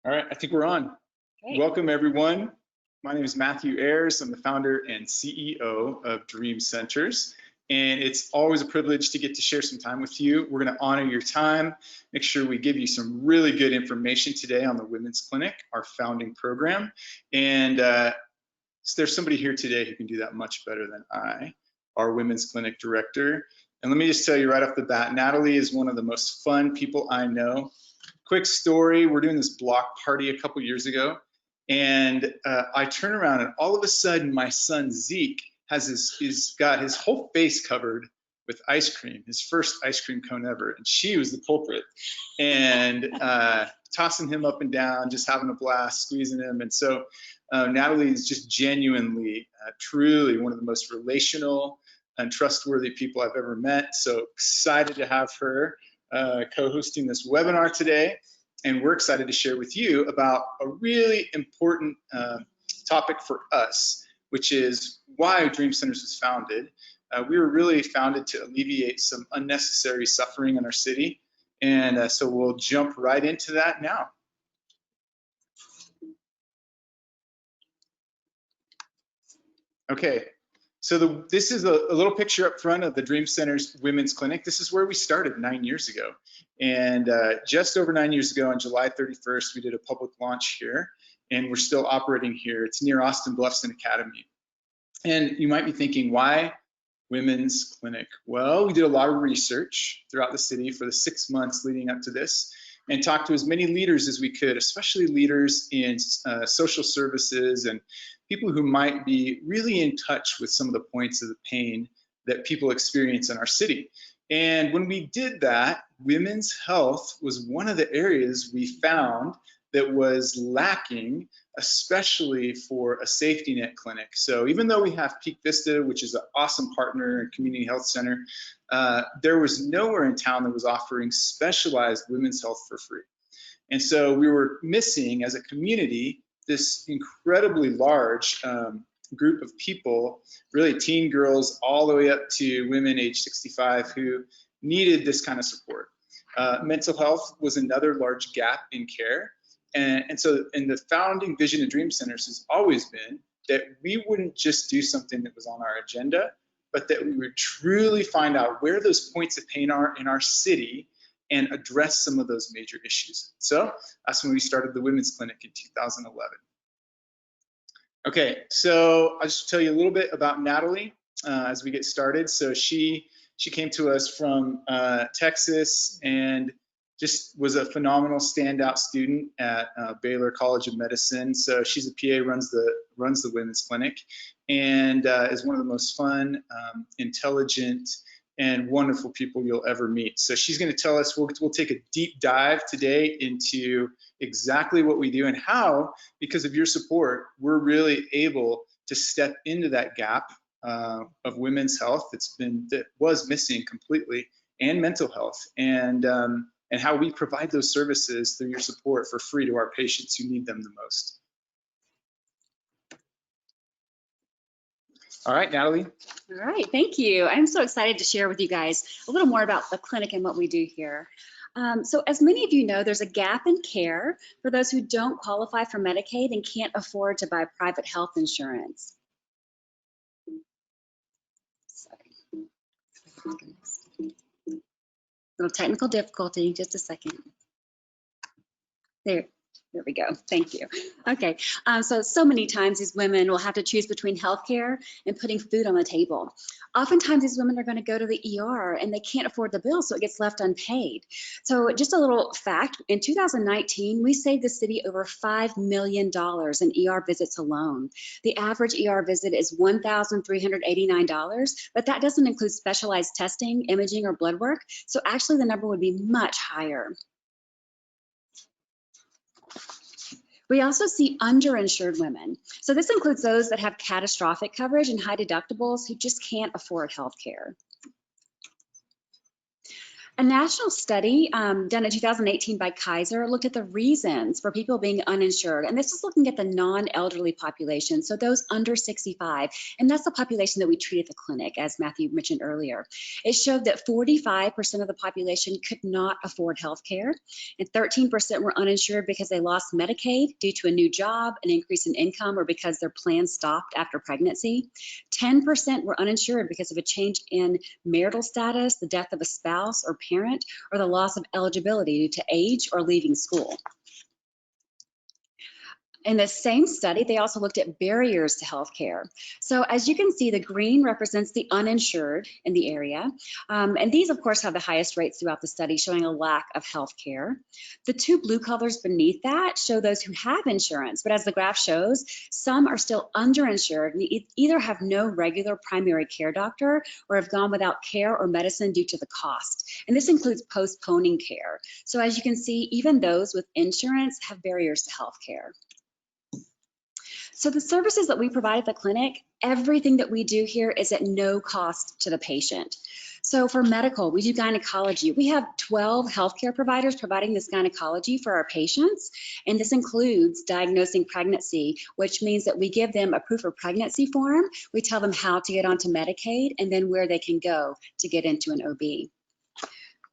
All right, I think we're on. Great. Welcome, everyone. My name is Matthew Ayers. I'm the founder and CEO of Dream Centers, and it's always a privilege to get to share some time with you. We're going to honor your time, make sure we give you some really good information today on the Women's Clinic, our founding program. And so there's somebody here today who can do that much better than I, our Women's Clinic director. And let me just tell you right off the bat, Natalie is one of the most fun people I know. Quick story, we're doing this block party a couple years ago, and I turn around and all of a sudden my son Zeke he's got his whole face covered with ice cream, his first ice cream cone ever, and she was the culprit. And tossing him up and down, just having a blast, squeezing him. And so Natalie is just genuinely, truly one of the most relational and trustworthy people I've ever met. So excited to have her co-hosting this webinar today, and we're excited to share with you about a really important topic for us, which is why Dream Centers was founded. We were really founded to alleviate some unnecessary suffering in our city, and so we'll jump right into that now. Okay. So this is a little picture up front of the Dream Centers Women's Clinic. This is where we started 9 years ago. And just over 9 years ago, on July 31st, we did a public launch here, and we're still operating here. It's near Austin Bluffson Academy. And you might be thinking, why Women's Clinic? Well, we did a lot of research throughout the city for the 6 months leading up to this, and talked to as many leaders as we could, especially leaders in social services and people who might be really in touch with some of the points of the pain that people experience in our city. And when we did that, women's health was one of the areas we found that was lacking, especially for a safety net clinic. So even though we have Peak Vista, which is an awesome partner and community health center, there was nowhere in town that was offering specialized women's health for free. And so we were missing, as a community, this incredibly large group of people, really teen girls all the way up to women age 65 who needed this kind of support. Mental health was another large gap in care. And so the founding vision of Dream Centers has always been that we wouldn't just do something that was on our agenda, but that we would truly find out where those points of pain are in our city and address some of those major issues. So that's when we started the Women's Clinic in 2011. Okay, so I'll just tell you a little bit about Natalie as we get started. So she came to us from Texas and just was a phenomenal standout student at Baylor College of Medicine. So she's a PA, runs the Women's Clinic, and is one of the most fun, intelligent, and wonderful people you'll ever meet. So she's going to tell us, we'll take a deep dive today into exactly what we do and how, because of your support, we're really able to step into that gap of women's health that was missing completely, and mental health, and how we provide those services through your support for free to our patients who need them the most. All right, Natalie. All right, thank you. I'm so excited to share with you guys a little more about the clinic and what we do here. So as many of you know, there's a gap in care for those who don't qualify for Medicaid and can't afford to buy private health insurance. Sorry. Little technical difficulty, just a second. There we go. Thank you. Okay, so many times these women will have to choose between healthcare and putting food on the table. Oftentimes these women are going to go to the ER and they can't afford the bill, so it gets left unpaid. So just a little fact, in 2019, we saved the city over $5 million in ER visits alone. The average ER visit is $1,389, but that doesn't include specialized testing, imaging, or blood work. So actually the number would be much higher. We also see underinsured women. So this includes those that have catastrophic coverage and high deductibles who just can't afford health care. A national study done in 2018 by Kaiser looked at the reasons for people being uninsured. And this is looking at the non-elderly population, so those under 65. And that's the population that we treat at the clinic, as Matthew mentioned earlier. It showed that 45% of the population could not afford health care, and 13% were uninsured because they lost Medicaid due to a new job, an increase in income, or because their plan stopped after pregnancy. 10% were uninsured because of a change in marital status, the death of a spouse or parent, or the loss of eligibility due to age or leaving school. In the same study, they also looked at barriers to healthcare. So as you can see, the green represents the uninsured in the area. And these, of course, have the highest rates throughout the study, showing a lack of healthcare. The two blue colors beneath that show those who have insurance, but as the graph shows, some are still underinsured and either have no regular primary care doctor or have gone without care or medicine due to the cost. And this includes postponing care. So as you can see, even those with insurance have barriers to healthcare. So the services that we provide at the clinic, everything that we do here is at no cost to the patient. So for medical, we do gynecology. We have 12 healthcare providers providing this gynecology for our patients, and this includes diagnosing pregnancy, which means that we give them a proof of pregnancy form. We tell them how to get onto Medicaid and then where they can go to get into an OB.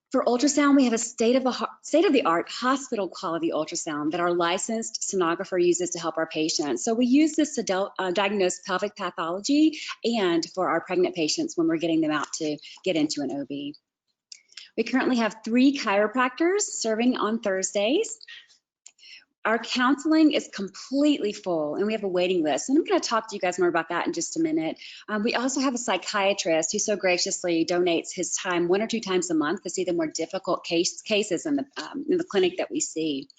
For ultrasound, we have a state-of-the-art hospital quality ultrasound that our licensed sonographer uses to help our patients. So we use this to diagnose pelvic pathology and for our pregnant patients when we're getting them out to get into an OB. We currently have 3 chiropractors serving on Thursdays. Our counseling is completely full and we have a waiting list. And I'm going to talk to you guys more about that in just a minute. We also have a psychiatrist who so graciously donates his time 1 or 2 times a month to see the more difficult cases in the clinic that we see.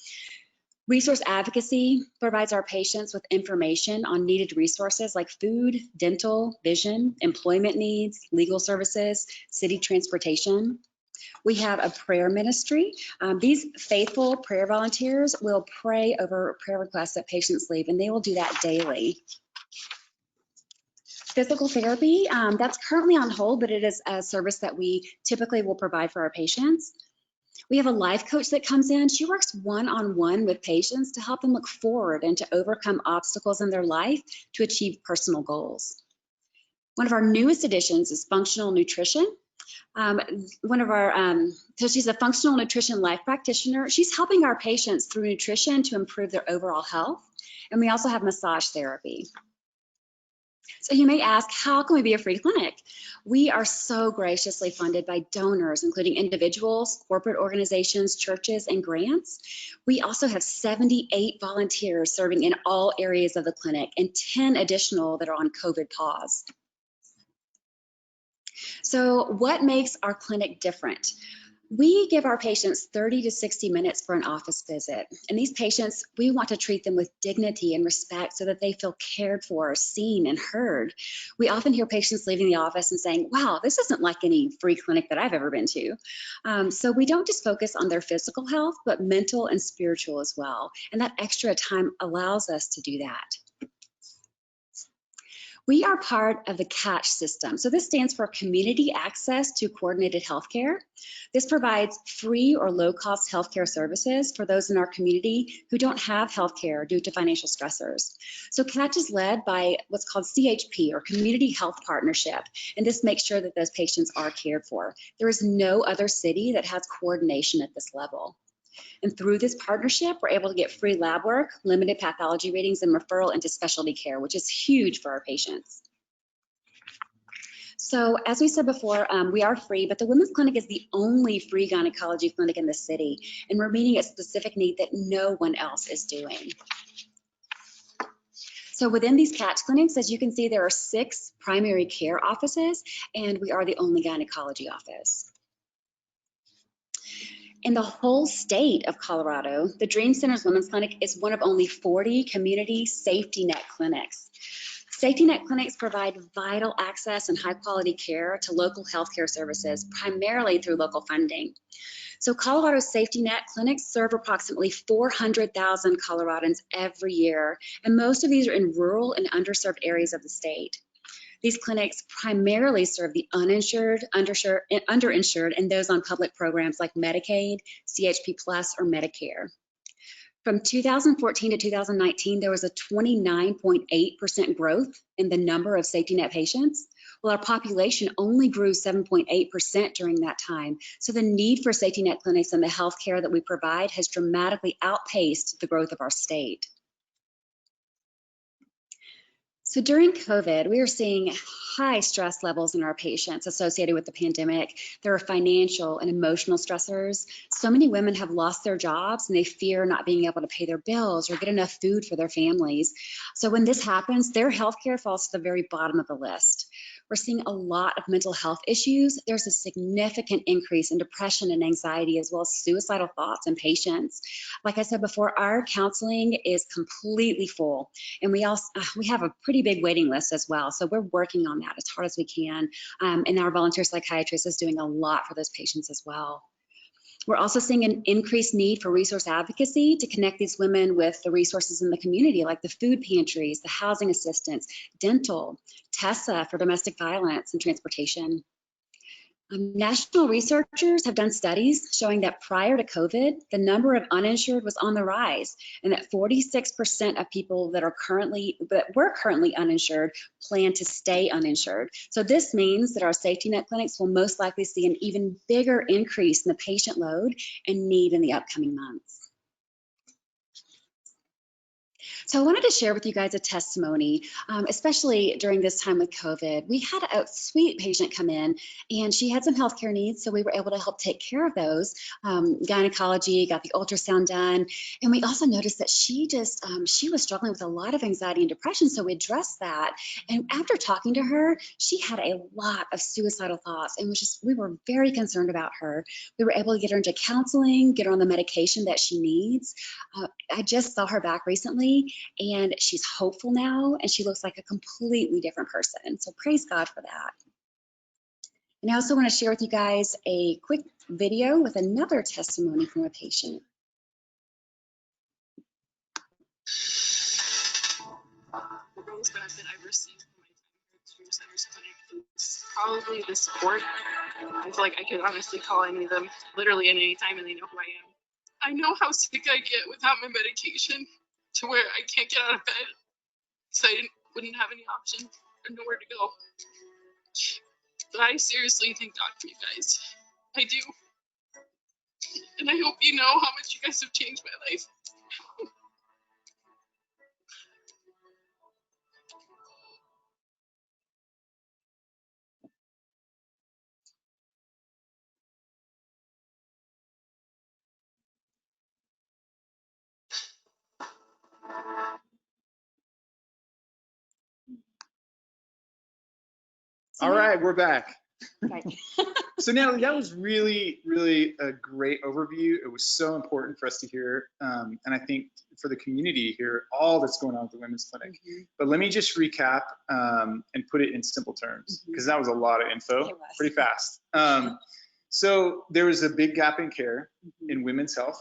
Resource advocacy provides our patients with information on needed resources like food, dental, vision, employment needs, legal services, city transportation. We have a prayer ministry. These faithful prayer volunteers will pray over prayer requests that patients leave, and they will do that daily. Physical therapy, that's currently on hold, but it is a service that we typically will provide for our patients. We have a life coach that comes in. She works one-on-one with patients to help them look forward and to overcome obstacles in their life to achieve personal goals. One of our newest additions is functional nutrition. So she's a functional nutrition life practitioner. She's helping our patients through nutrition to improve their overall health. And we also have massage therapy. So you may ask, how can we be a free clinic? We are so graciously funded by donors, including individuals, corporate organizations, churches, and grants. We also have 78 volunteers serving in all areas of the clinic and 10 additional that are on COVID pause. So what makes our clinic different? We give our patients 30 to 60 minutes for an office visit. And these patients, we want to treat them with dignity and respect so that they feel cared for, seen, and heard. We often hear patients leaving the office and saying, wow, this isn't like any free clinic that I've ever been to. So we don't just focus on their physical health, but mental and spiritual as well. And that extra time allows us to do that. We are part of the CATCH system. So this stands for Community Access to Coordinated Healthcare. This provides free or low-cost healthcare services for those in our community who don't have healthcare due to financial stressors. So CATCH is led by what's called CHP, or Community Health Partnership, and this makes sure that those patients are cared for. There is no other city that has coordination at this level. And through this partnership, we're able to get free lab work, limited pathology readings, and referral into specialty care, which is huge for our patients. So as we said before, we are free, but the Women's Clinic is the only free gynecology clinic in the city, and we're meeting a specific need that no one else is doing. So within these CATCH clinics, as you can see, there are 6 primary care offices, and we are the only gynecology office. In the whole state of Colorado, the Dream Center's Women's Clinic is one of only 40 community safety net clinics. Safety net clinics provide vital access and high quality care to local healthcare services, primarily through local funding. So Colorado's safety net clinics serve approximately 400,000 Coloradans every year, and most of these are in rural and underserved areas of the state. These clinics primarily serve the uninsured, underinsured, and those on public programs like Medicaid, CHP Plus, or Medicare. From 2014 to 2019, there was a 29.8% growth in the number of safety net patients, while our population only grew 7.8% during that time. So the need for safety net clinics and the healthcare that we provide has dramatically outpaced the growth of our state. So during COVID, we are seeing high stress levels in our patients associated with the pandemic. There are financial and emotional stressors. So many women have lost their jobs and they fear not being able to pay their bills or get enough food for their families. So when this happens, their healthcare falls to the very bottom of the list. We're seeing a lot of mental health issues. There's a significant increase in depression and anxiety, as well as suicidal thoughts in patients. Like I said before, our counseling is completely full, and we have a pretty big waiting list as well. So we're working on that as hard as we can, and our volunteer psychiatrist is doing a lot for those patients as well. We're also seeing an increased need for resource advocacy to connect these women with the resources in the community, like the food pantries, the housing assistance, dental, TESSA for domestic violence, and transportation. National researchers have done studies showing that prior to COVID, the number of uninsured was on the rise, and that 46% of people that were currently uninsured plan to stay uninsured. So this means that our safety net clinics will most likely see an even bigger increase in the patient load and need in the upcoming months. So I wanted to share with you guys a testimony, especially during this time with COVID. We had a sweet patient come in, and she had some healthcare needs, so we were able to help take care of those. Gynecology, got the ultrasound done, and we also noticed that she was struggling with a lot of anxiety and depression, so we addressed that. And after talking to her, she had a lot of suicidal thoughts, and we were very concerned about her. We were able to get her into counseling, get her on the medication that she needs. I just saw her back recently, and she's hopeful now, and she looks like a completely different person. So praise God for that. And I also want to share with you guys a quick video with another testimony from a patient. The biggest benefit I've received from my time here at Dream Centers Clinic is probably the support. I feel like I could honestly call any of them literally at any time, and they know who I am. I know how sick I get without my medication, to where I can't get out of bed, so I wouldn't have any option or nowhere to go. But I seriously thank God for you guys. I do. And I hope you know how much you guys have changed my life. All right, we're back. Okay. So Natalie, that was really, really a great overview. It was so important for us to hear, and I think for the community to hear all that's going on with the Women's Clinic. Mm-hmm. But let me just recap and put it in simple terms, because that was a lot of info, pretty fast. So there was a big gap in care in women's health,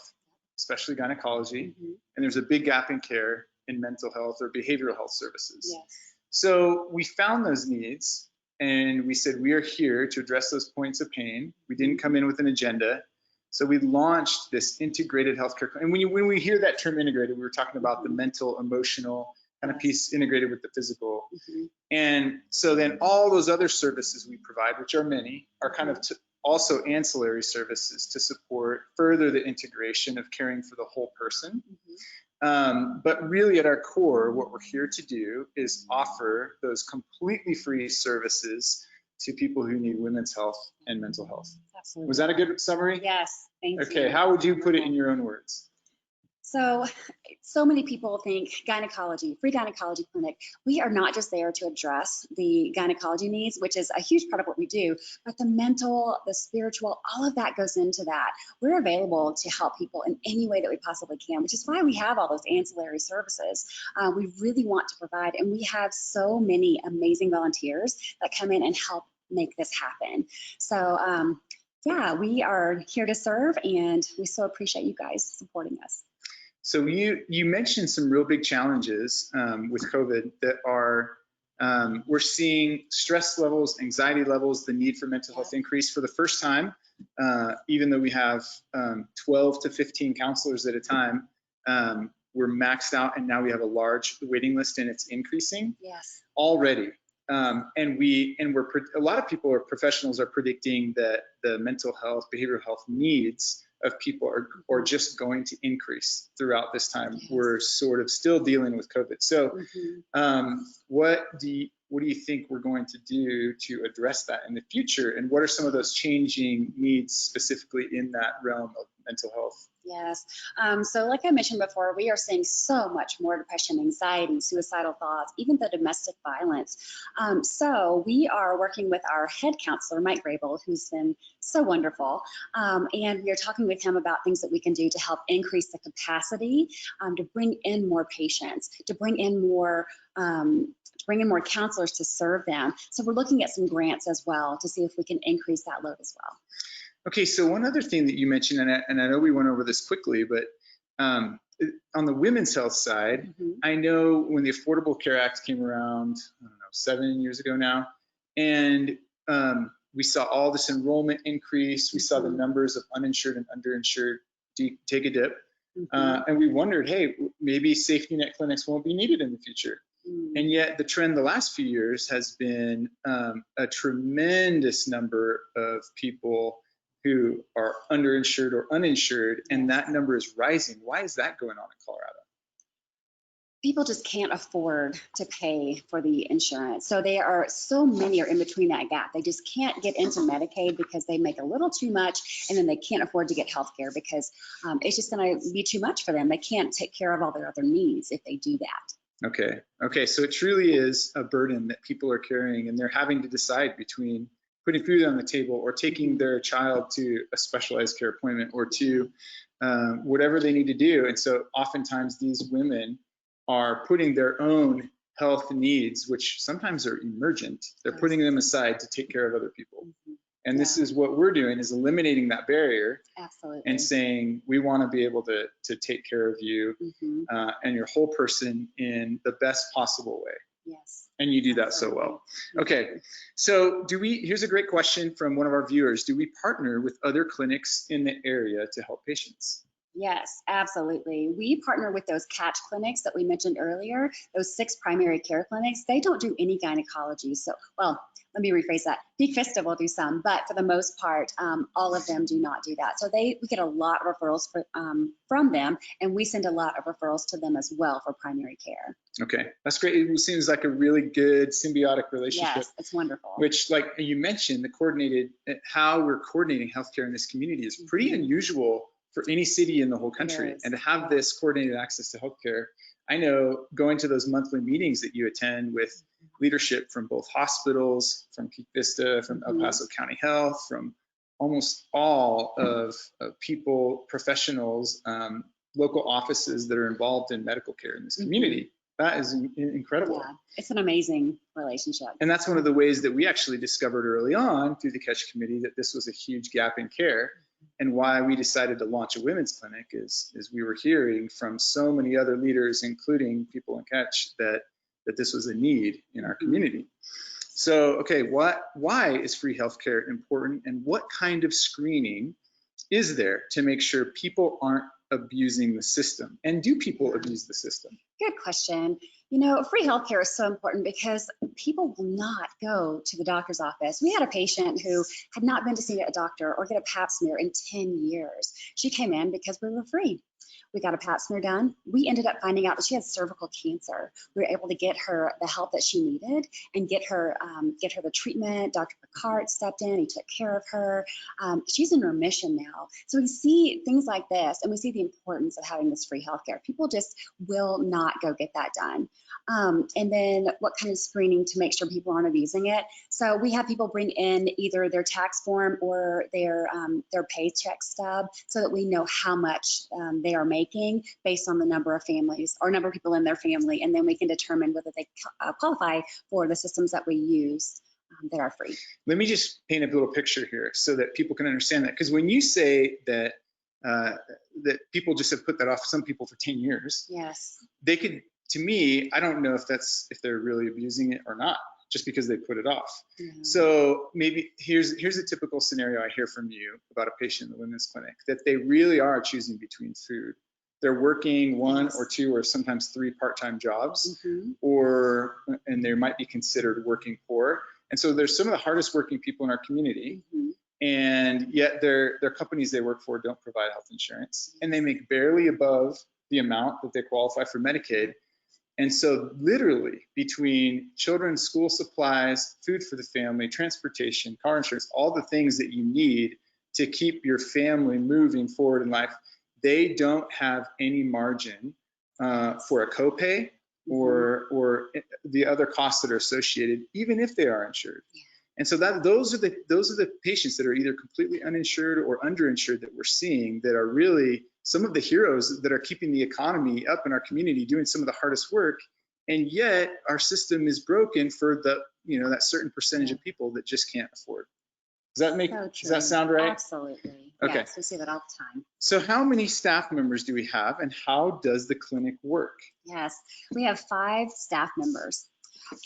especially gynecology, and there's a big gap in care in mental health or behavioral health services. Yes. So we found those needs, and we said, we are here to address those points of pain. We didn't come in with an agenda. So we launched this integrated healthcare. And when we hear that term integrated, we were talking about the mental, emotional kind of piece integrated with the physical. And so then all those other services we provide, which are many, are kind of also ancillary services to support further the integration of caring for the whole person. But really at our core, what we're here to do is offer those completely free services to people who need women's health and mental health. Absolutely. Was that a good summary? Yes, thank you. Okay, how would you put it in your own words? So many people think gynecology, free gynecology clinic, we are not just there to address the gynecology needs, which is a huge part of what we do, but the mental, the spiritual, all of that goes into that. We're available to help people in any way that we possibly can, which is why we have all those ancillary services. We really want to provide, and we have so many amazing volunteers that come in and help make this happen. So yeah, we are here to serve, and we so appreciate you guys supporting us. So you mentioned some real big challenges with COVID that are We're seeing stress levels, anxiety levels, the need for mental health increase for the first time. Even though we have 12 to 15 counselors at a time, we're maxed out, and now we have a large waiting list, and it's increasing already. A lot of people or professionals are predicting that the mental health, behavioral health needs of people are just going to increase throughout this time. We're sort of still dealing with COVID. So what do you think we're going to do to address that in the future? And what are some of those changing needs specifically in that realm of mental health? Yes. So like I mentioned before, we are seeing so much more depression, anxiety, suicidal thoughts, even the domestic violence. So we are working with our head counselor, Mike Grable, who's been so wonderful. And we are talking with him about things that we can do to help increase the capacity, to bring in more patients, to bring in more counselors to serve them. So we're looking at some grants as well to see if we can increase that load as well. Okay, so one other thing that you mentioned, and I know we went over this quickly, but on the women's health side, I know when the Affordable Care Act came around, I don't know, 7 years ago now, and we saw all this enrollment increase. We saw the numbers of uninsured and underinsured take a dip. And we wondered, hey, maybe safety net clinics won't be needed in the future. And yet the trend the last few years has been a tremendous number of people who are underinsured or uninsured, and that number is rising. Why is that going on in Colorado? People just can't afford to pay for the insurance. So so many are in between that gap. They just can't get into Medicaid because they make a little too much, and then they can't afford to get health care because it's just going to be too much for them. They can't take care of all their other needs if they do that. Okay, so it truly is a burden that people are carrying, and they're having to decide between putting food on the table or taking their child to a specialized care appointment or to whatever they need to do. And so oftentimes these women are putting their own health needs, which sometimes are emergent, they're putting them aside to take care of other people. And this is what we're doing, is eliminating that barrier. Absolutely. And saying, we want to be able to take care of you and your whole person in the best possible way. Yes. And you do that so well. Okay, so here's a great question from one of our viewers. Do we partner with other clinics in the area to help patients? Yes, absolutely. We partner with those catch clinics that we mentioned earlier, those 6 primary care clinics. They don't do any gynecology. So, well, let me rephrase that. Pikes will do some, but for the most part, all of them do not do that. So we get a lot of referrals from them, and we send a lot of referrals to them as well for primary care. Okay, that's great. It seems like a really good symbiotic relationship. Yes, it's wonderful. Which, like you mentioned, how we're coordinating healthcare in this community is pretty unusual for any city in the whole country. And to have this coordinated access to healthcare, I know going to those monthly meetings that you attend with leadership from both hospitals, from Peak Vista, from El Paso County Health, from almost all of people, professionals, local offices that are involved in medical care in this community. That is incredible. Yeah, it's an amazing relationship. And that's one of the ways that we actually discovered early on through the Catch Committee that this was a huge gap in care. And why we decided to launch a women's clinic is we were hearing from so many other leaders, including people in Catch, that this was a need in our community. So, okay, why is free healthcare important, and what kind of screening is there to make sure people aren't abusing the system? And do people abuse the system? Good question. You know, free healthcare is so important because people will not go to the doctor's office. We had a patient who had not been to see a doctor or get a pap smear in 10 years. She came in because we were free. We got a pap smear done. We ended up finding out that she had cervical cancer. We were able to get her the help that she needed and get her the treatment. Dr. Picard stepped in. He took care of her. She's in remission now. So we see things like this, and we see the importance of having this free healthcare. People just will not go get that done. And then what kind of screening to make sure people aren't abusing it? So we have people bring in either their tax form or their paycheck stub so that we know how much they are making based on the number of families or number of people in their family, and then we can determine whether they qualify for the systems that we use that are free. Let me just paint a little picture here so that people can understand that, because when you say that that people just have put that off some people for 10 years, yes, they could to me, I don't know if they're really abusing it or not, just because they put it off. Yeah. So maybe here's a typical scenario I hear from you about a patient in the women's clinic, that they really are choosing between food. They're working one Yes. or two or sometimes three part-time jobs, Mm-hmm. and they might be considered working poor. And so there's some of the hardest working people in our community, Mm-hmm. and yet their companies they work for don't provide health insurance, and they make barely above the amount that they qualify for Medicaid. And so literally between children's school supplies, food for the family, transportation, car insurance, all the things that you need to keep your family moving forward in life, they don't have any margin for a copay or the other costs that are associated, even if they are insured. Yeah. And so those are the patients that are either completely uninsured or underinsured that we're seeing, that are really some of the heroes that are keeping the economy up in our community, doing some of the hardest work. And yet our system is broken for that certain percentage of people that just can't afford. Does that sound right? Absolutely. Okay. Yes, we see that all the time. So how many staff members do we have, and how does the clinic work? Yes, we have 5 staff members,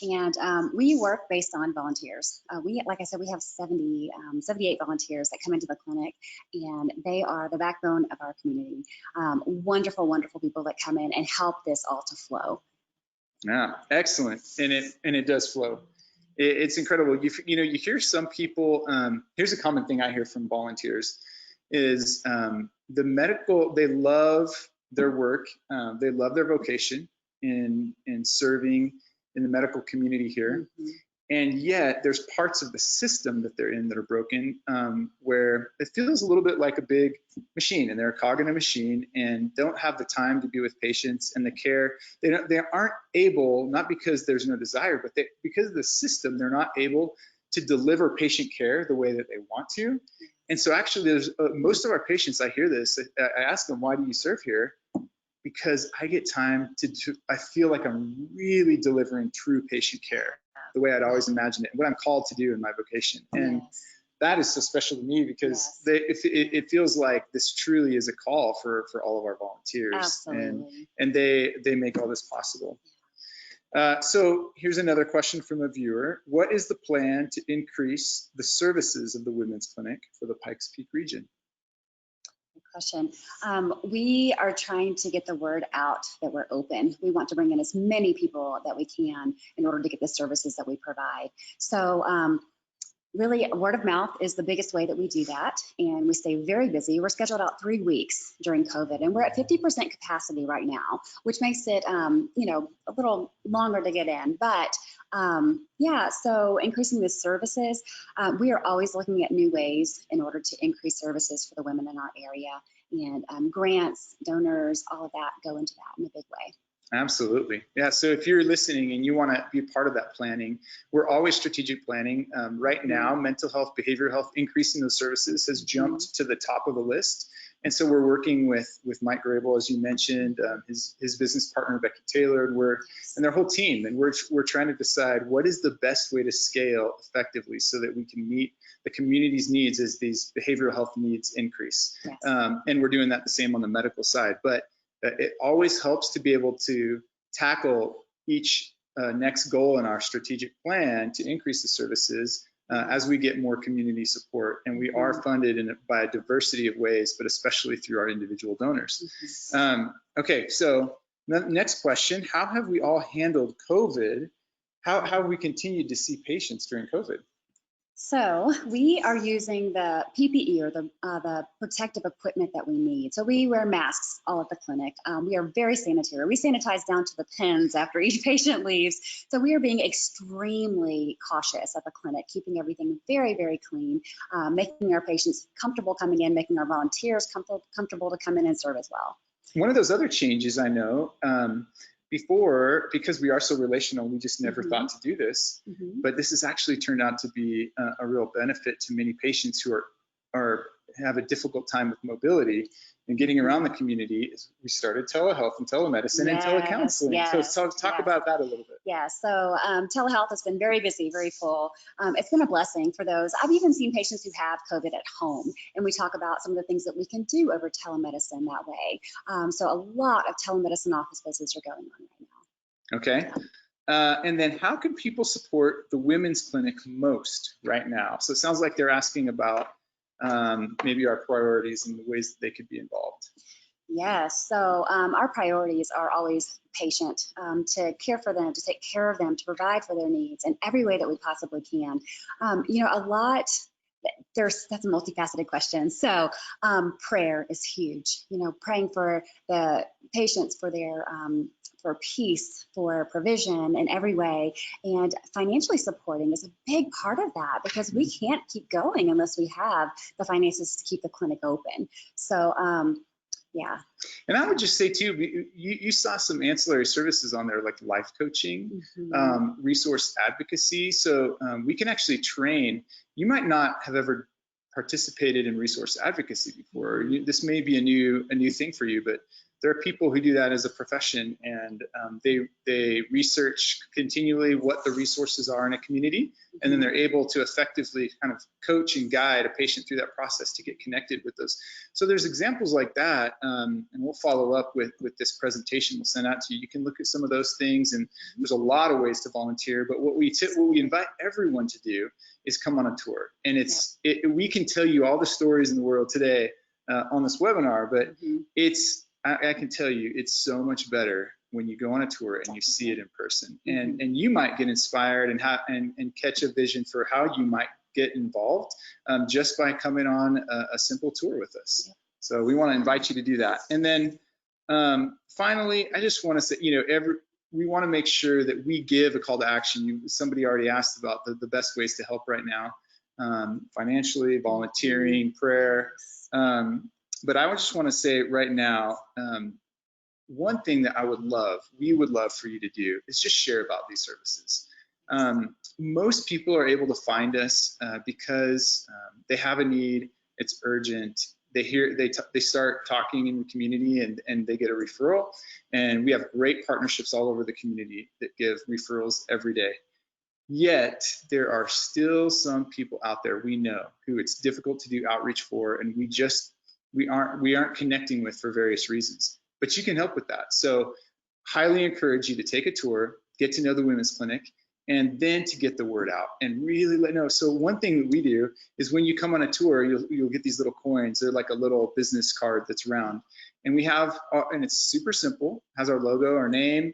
and we work based on volunteers. Like I said, we have 78 volunteers that come into the clinic, and they are the backbone of our community. Wonderful, wonderful people that come in and help this all to flow. Yeah, excellent. And it does flow. It's incredible. You hear some people, here's a common thing I hear from volunteers is they love their work. They love their vocation in serving in the medical community here. Mm-hmm. And yet there's parts of the system that they're in that are broken, where it feels a little bit like a big machine, and they're a cog in a machine and don't have the time to be with patients and the care. They aren't able, not because there's no desire, but because of the system, they're not able to deliver patient care the way that they want to. And so actually there's most of our patients, I hear this, I ask them, why do you serve here? Because I get time I feel like I'm really delivering true patient care the way I'd always imagined it, and what I'm called to do in my vocation. And Yes. that is so special to me, because it feels like this truly is a call for all of our volunteers. Absolutely. And they make all this possible. So here's another question from a viewer. What is the plan to increase the services of the women's clinic for the Pikes Peak region? Good question. We are trying to get the word out that we're open. We want to bring in as many people that we can in order to get the services that we provide. So really, word of mouth is the biggest way that we do that, and we stay very busy. We're scheduled out 3 weeks during COVID, and we're at 50% capacity right now, which makes it, a little longer to get in. But yeah, so increasing the services, we are always looking at new ways in order to increase services for the women in our area, and grants, donors, all of that go into that in a big way. Absolutely. Yeah. So if you're listening and you want to be part of that planning, we're always strategic planning. Right now, mental health, behavioral health, increasing those services has jumped to the top of the list. And so we're working with Mike Grable, as you mentioned, his business partner, Becky Taylor, and their whole team. And we're trying to decide what is the best way to scale effectively so that we can meet the community's needs as these behavioral health needs increase. Yes. And we're doing that the same on the medical side. But it always helps to be able to tackle each next goal in our strategic plan to increase the services as we get more community support. And we are funded by a diversity of ways, but especially through our individual donors. Okay, so next question, how have we all handled COVID? How have we continued to see patients during COVID? So we are using the PPE, or the protective equipment that we need. So we wear masks all at the clinic. We are very sanitary. We sanitize down to the pins after each patient leaves. So we are being extremely cautious at the clinic, keeping everything very, very clean, making our patients comfortable coming in, making our volunteers comfortable to come in and serve as well. One of those other changes I know, before, because we are so relational, we just never thought to do this, but this has actually turned out to be a real benefit to many patients who have a difficult time with mobility and getting around the community. Is we started telehealth and telemedicine and telecounseling. Yes, so talk about that a little bit. Yeah, so telehealth has been very busy, very full. It's been a blessing for those. I've even seen patients who have COVID at home, and we talk about some of the things that we can do over telemedicine that way. So a lot of telemedicine office visits are going on right now. Okay. And then how can people support the women's clinic most right now? So it sounds like they're asking about maybe our priorities and the ways that they could be involved. Yes, so our priorities are always patient, to care for them, to take care of them, to provide for their needs in every way that we possibly can. That's a multifaceted question. So prayer is huge, praying for the patients, for their for peace, for provision in every way, and financially supporting is a big part of that, because we can't keep going unless we have the finances to keep the clinic open. So yeah. And I would just say too, you saw some ancillary services on there, like life coaching, resource advocacy. So we can actually train. You might not have ever participated in resource advocacy before. This may be a new thing for you, but there are people who do that as a profession, and they research continually what the resources are in a community, and then they're able to effectively kind of coach and guide a patient through that process to get connected with those. So there's examples like that, and we'll follow up with this presentation we'll send out to you. You can look at some of those things, and there's a lot of ways to volunteer, but what we invite everyone to do is come on a tour. And we can tell you all the stories in the world today on this webinar, but I can tell you, it's so much better when you go on a tour and you see it in person, and you might get inspired and catch a vision for how you might get involved just by coming on a simple tour with us. So we want to invite you to do that. And then finally, I just want to say, we want to make sure that we give a call to action. Somebody already asked about the best ways to help right now, financially, volunteering, prayer. But I just want to say right now, one thing that we would love for you to do is just share about these services. Most people are able to find us because they have a need, it's urgent. They start talking in the community, and they get a referral. And we have great partnerships all over the community that give referrals every day. Yet there are still some people out there we know who it's difficult to do outreach for, and we aren't connecting with for various reasons. But you can help with that. So highly encourage you to take a tour, get to know the women's clinic, and then to get the word out and really let know. So one thing that we do is when you come on a tour, you'll get these little coins. They're like a little business card that's round. And we have, and it's super simple, has our logo, our name,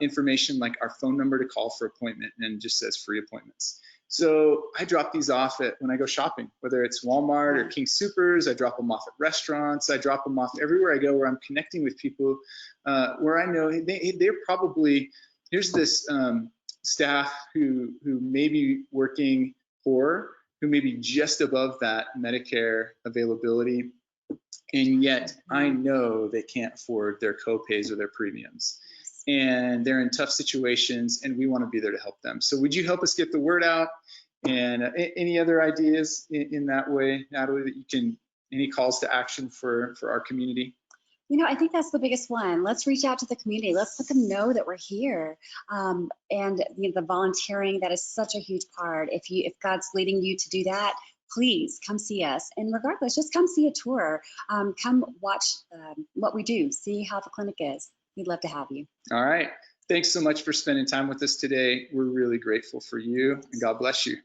information like our phone number to call for appointment, and just says free appointments. So I drop these off when I go shopping, whether it's Walmart or King Soopers. I drop them off at restaurants. I drop them off everywhere I go where I'm connecting with people where I know they're probably, here's this staff who may be working poor, who may be just above that Medicare availability, and yet I know they can't afford their co-pays or their premiums. And they're in tough situations, and we want to be there to help them. So would you help us get the word out? And any other ideas in that way, Natalie, that you can, any calls to action for our community? I think that's the biggest one. Let's reach out to the community. Let's let them know that we're here. And the volunteering, that is such a huge part. If God's leading you to do that, please come see us. And regardless, just come see a tour. Come watch what we do. See how the clinic is. We'd love to have you. All right. Thanks so much for spending time with us today. We're really grateful for you, and God bless you.